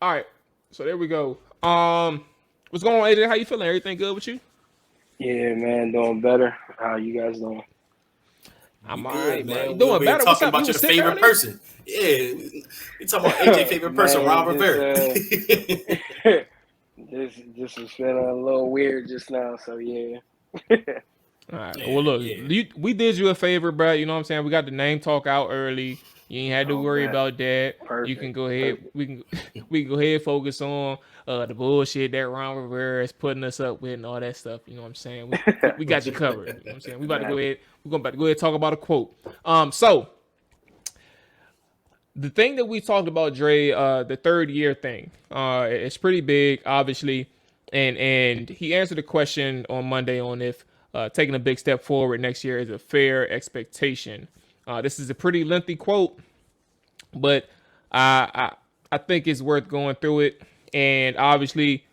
All right. So there we go. What's going on, AJ? How you feeling? Everything good with you? Yeah, man, doing better. How you guys doing? I'm We all good, right, bro. You man. We doing over here better? What's talking up? You about was your sick favorite earlier? person. Yeah, we talking about AJ favorite person, Ron Man, Rivera. just was feeling a little weird just now. So yeah. All right. Well, Yeah, look, yeah. we did you a favor, bro. You know what I'm saying? We got the name talk out early. You ain't had to Oh, worry bet. about that. You can Perfect. go ahead. Perfect. We can we can go ahead and focus on the bullshit that Ron Rivera is putting us up with and all that stuff. You know what I'm saying? We got you covered. You know what I'm saying? We about to go Bet. ahead. We're going about to go ahead and talk about a quote. So the thing that we talked about, Dre, the third year thing, it's pretty big, obviously, and he answered the question on Monday on if taking a big step forward next year is a fair expectation. This is a pretty lengthy quote, but I think it's worth going through it, and obviously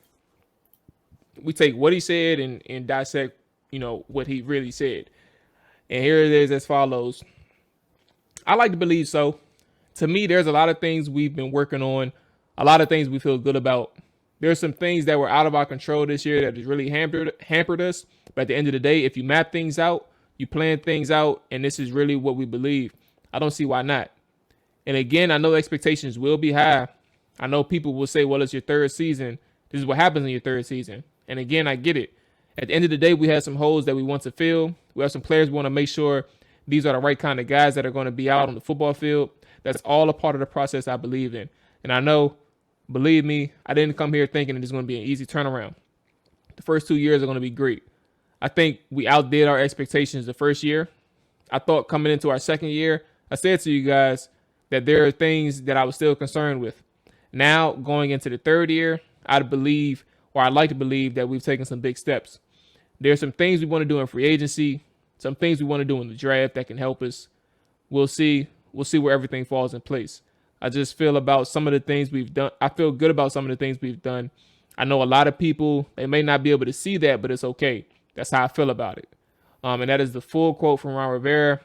we take what he said and dissect, what he really said. And here it is as follows. I like to believe so. To me, there's a lot of things we've been working on, a lot of things we feel good about. There's some things that were out of our control this year that has really hampered us. But at the end of the day, if you map things out, you plan things out, and this is really what we believe, I don't see why not. And again, I know expectations will be high. I know people will say, well, it's your third season. This is what happens in your third season. And again, I get it. At the end of the day, we have some holes that we want to fill. We have some players we want to make sure these are the right kind of guys that are going to be out on the football field. That's all a part of the process I believe in. And I know, believe me, I didn't come here thinking it's going to be an easy turnaround. The first 2 years are going to be great. I think we outdid our expectations the first year. I thought coming into our second year, I said to you guys that there are things that I was still concerned with. Now, going into the third year, I'd like to believe that we've taken some big steps. There's some things we want to do in free agency, some things we want to do in the draft that can help us. We'll see. We'll see where everything falls in place. I just feel about some of the things we've done. I feel good about some of the things we've done. I know a lot of people, they may not be able to see that, but it's okay. That's how I feel about it. And that is the full quote from Ron Rivera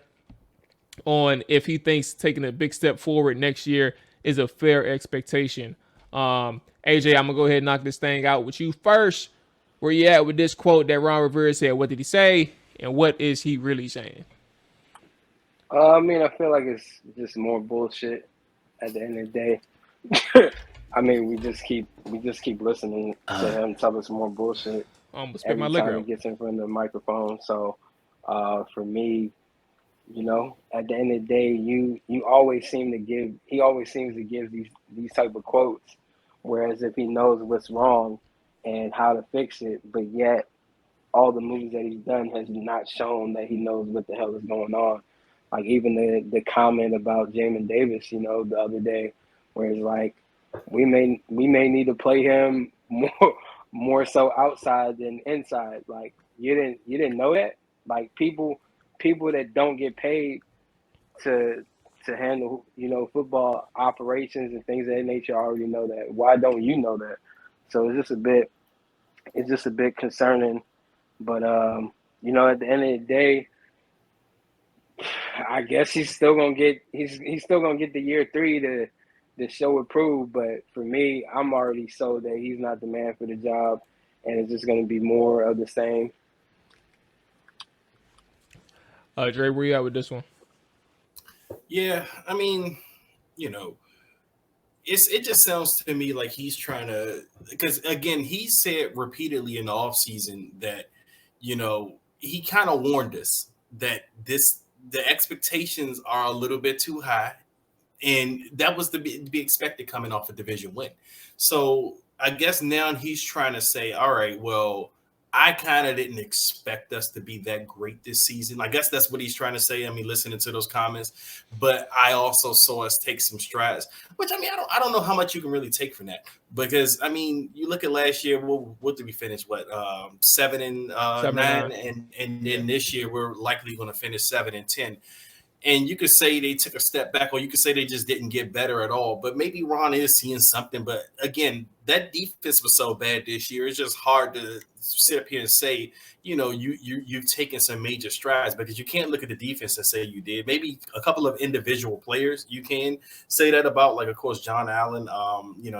on if he thinks taking a big step forward next year is a fair expectation. AJ, I'm gonna go ahead and knock this thing out with you first. Where you at with this quote that Ron Rivera said? What did he say, and what is he really saying? I mean, I feel like it's just more bullshit at the end of the day. I mean, we just keep listening to him tell us more bullshit I'm gonna spit my every liquor time he out. gets in front of the microphone. So, for me, at the end of the day, you always seem to give. He always seems to give these type of quotes, whereas if he knows what's wrong and how to fix it, but yet all the movies that he's done has not shown that he knows what the hell is going on. Like even the comment about Jamin Davis, the other day, where it's like we may need to play him more so outside than inside. Like you didn't know that. Like people that don't get paid to handle football operations and things of that nature already know that. Why don't you know that? So it's just a bit concerning. But at the end of the day, I guess he's still gonna get the year three to show it prove. But for me, I'm already sold that he's not the man for the job, and it's just gonna be more of the same. Dre, where you at with this one? Yeah, I mean, you know, it just sounds to me like he's trying to, because again, he said repeatedly in the offseason that, he kind of warned us that the expectations are a little bit too high, and that was to be expected coming off a division win. So I guess now he's trying to say, all right, well, I kind of didn't expect us to be that great this season. I guess that's what he's trying to say. I mean, listening to those comments, but I also saw us take some strides. Which I mean, I don't know how much you can really take from that, because I mean, you look at last year. What did we finish? What 7-9, 7-9. and then Yeah. this year we're likely going to finish 7-10. And you could say they took a step back, or you could say they just didn't get better at all. But maybe Ron is seeing something. But again, that defense was so bad this year. It's just hard to sit up here and say, you've taken some major strides, because you can't look at the defense and say you did. Maybe a couple of individual players you can say that about, like of course John Allen.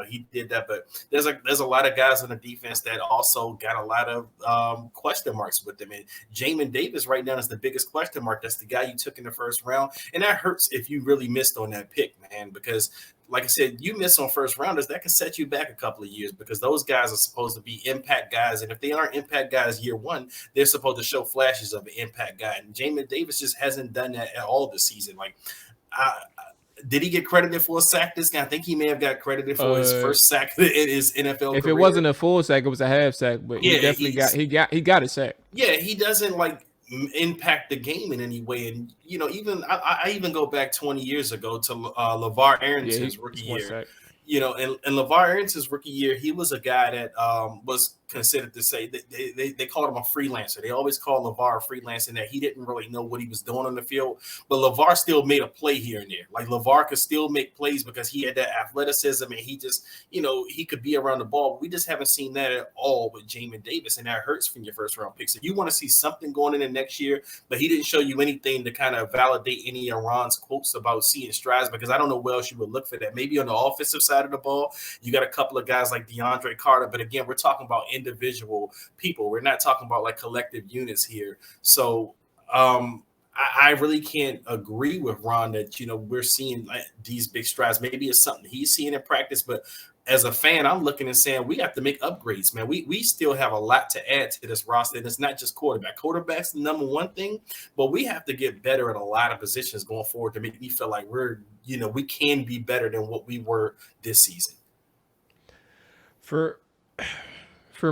He did that, but there's a lot of guys on the defense that also got a lot of question marks with them. And Jamin Davis right now is the biggest question mark. That's the guy you took in the first round, and that hurts if you really missed on that pick, man, because like I said, you miss on first rounders, that can set you back a couple of years, because those guys are supposed to be impact guys. And if they aren't impact guys year one, they're supposed to show flashes of an impact guy. And Jamin Davis just hasn't done that at all this season. Like, did he get credited for a sack this game? I think he may have got credited for his first sack in his NFL if career. It wasn't a full sack, it was a half sack, but he definitely got a sack. Yeah, he doesn't like impact the game in any way. And even I even go back 20 years ago to LeVar Aronson's rookie year. And LeVar Aronson's rookie year, he was a guy that was considered to say that they called him a freelancer. They always call LeVar a freelancer, and that he didn't really know what he was doing on the field. But LeVar still made a play here and there. Like, LeVar could still make plays because he had that athleticism, and he just, he could be around the ball. We just haven't seen that at all with Jamin Davis, and that hurts from your first round picks. If you want to see something going in the next year, but he didn't show you anything to kind of validate any of Ron's quotes about seeing strides, because I don't know where else you would look for that. Maybe on the offensive side of the ball, you got a couple of guys like DeAndre Carter, but again, we're talking about individual people. We're not talking about like collective units here. So I really can't agree with Ron that, we're seeing these big strides. Maybe it's something he's seeing in practice, but as a fan, I'm looking and saying we have to make upgrades, man. We still have a lot to add to this roster, and it's not just quarterback. Quarterback's the number one thing, but we have to get better at a lot of positions going forward to make me feel like we can be better than what we were this season. For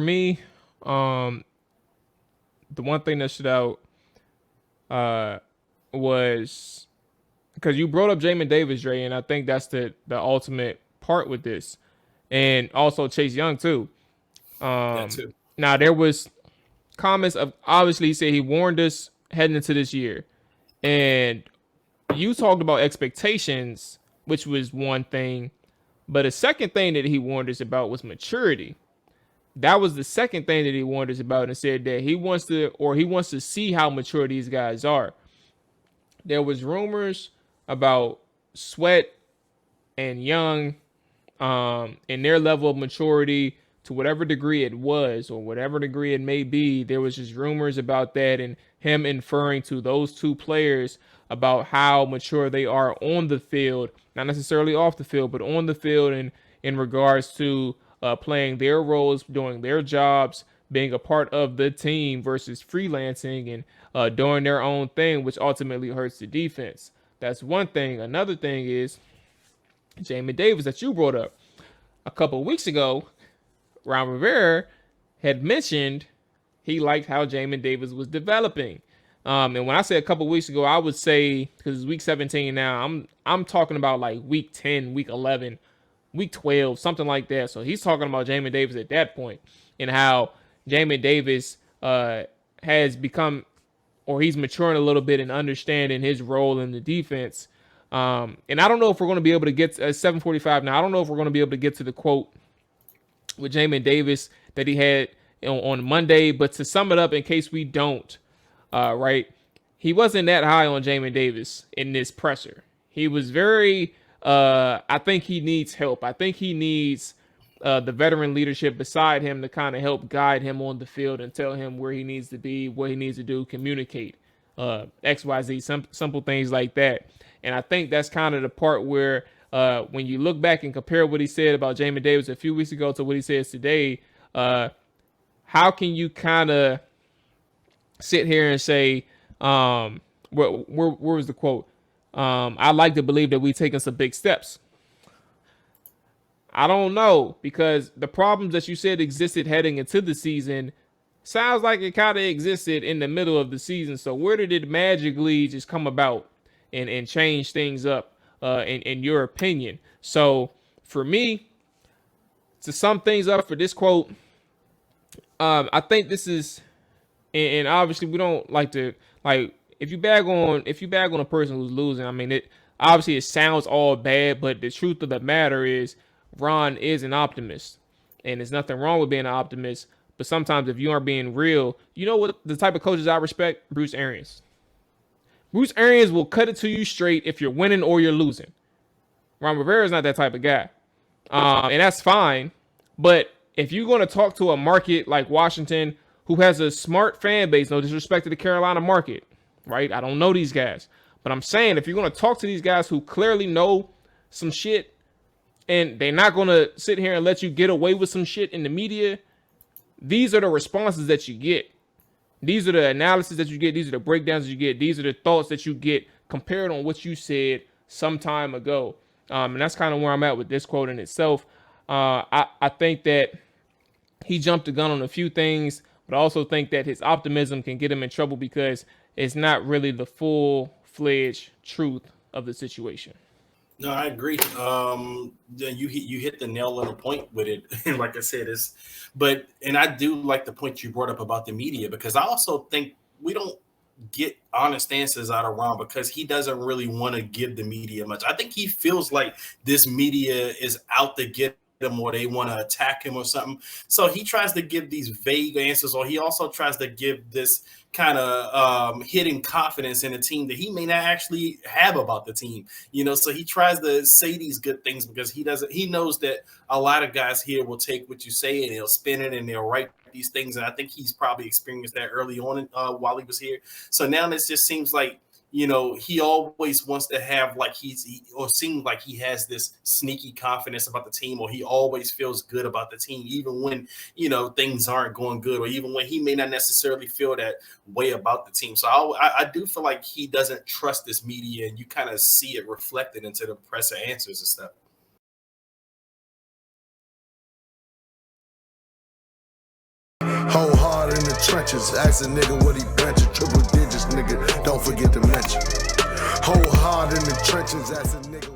me, the one thing that stood out was because you brought up Jamin Davis, Dre, and I think that's the ultimate part with this. And also Chase Young too. That too. Now there was comments of, obviously he said he warned us heading into this year, and you talked about expectations, which was one thing, but a second thing that he warned us about was maturity. That was the second thing that he warned us about, and said that he wants to see how mature these guys are. There was rumors about Sweat and Young, and their level of maturity, to whatever degree it was or whatever degree it may be. There was just rumors about that, and him inferring to those two players about how mature they are on the field, not necessarily off the field, but on the field, and in regards to playing their roles, doing their jobs, being a part of the team versus freelancing and doing their own thing, which ultimately hurts the defense. That's one thing. Another thing is Jamin Davis that you brought up. A couple of weeks ago, Ron Rivera had mentioned he liked how Jamin Davis was developing. And when I say a couple of weeks ago, I would say, because it's week 17 now, I'm talking about like week 10, week 11, week 12, something like that. So he's talking about Jamin Davis at that point, and how Jamin Davis has become, or he's maturing a little bit and understanding his role in the defense. And I don't know if we're going to be able to get at 7:45 now. I don't know if we're going to be able to get to the quote with Jamin Davis that he had on Monday, but to sum it up, in case we don't, right, he wasn't that high on Jamin Davis in this presser. He was very, I think he needs help. I think he needs the veteran leadership beside him to kind of help guide him on the field and tell him where he needs to be, what he needs to do, communicate, XYZ, simple things like that. And I think that's kind of the part where when you look back and compare what he said about Jamin Davis a few weeks ago to what he says today, how can you kind of sit here and say, where was the quote? I like to believe that we've taken some big steps. I don't know, because the problems that you said existed heading into the season sounds like it kind of existed in the middle of the season. So where did it magically just come about and change things up, in your opinion? So for me, to sum things up for this quote, I think this is, and obviously we don't like to, like, if you bag on a person who's losing, I mean, it sounds all bad, but the truth of the matter is Ron is an optimist. and there's nothing wrong with being an optimist. But sometimes if you aren't being real, you know what the type of coaches I respect? Bruce Arians. Bruce Arians will cut it to you straight if you're winning or you're losing. Ron Rivera is not that type of guy. And that's fine. But if you're going to talk to a market like Washington, who has a smart fan base, no disrespect to the Carolina market, right? I don't know these guys. But I'm saying if you're going to talk to these guys who clearly know some shit and they're not going to sit here and let you get away with some shit in the media, these are the responses that you get. These are the analysis that you get. These are the breakdowns that you get. These are the thoughts that you get compared on what you said some time ago. And that's kind of where I'm at with this quote in itself. I think that he jumped the gun on a few things, but I also think that his optimism can get him in trouble because it's not really the full-fledged truth of the situation. No, I agree. Then you hit the nail on the point with it. And like I said, and I do like the point you brought up about the media, because I also think we don't get honest answers out of Ron because he doesn't really want to give the media much. I think he feels like this media is out to get him or they want to attack him or something. So he tries to give these vague answers, or he also tries to give this kind of hidden confidence in a team that he may not actually have about the team. So he tries to say these good things because he knows that a lot of guys here will take what you say and they'll spin it and they'll write these things. And I think he's probably experienced that early on while he was here. So now this just seems like, he always wants to have like or seems like he has this sneaky confidence about the team, or he always feels good about the team, even when, things aren't going good, or even when he may not necessarily feel that way about the team. So I do feel like he doesn't trust this media, and you kind of see it reflected into the presser answers and stuff. Whole hard in the trenches, ask a nigga what he benching, triple digits, nigga, don't forget to mention. Whole hard in the trenches, ask a nigga.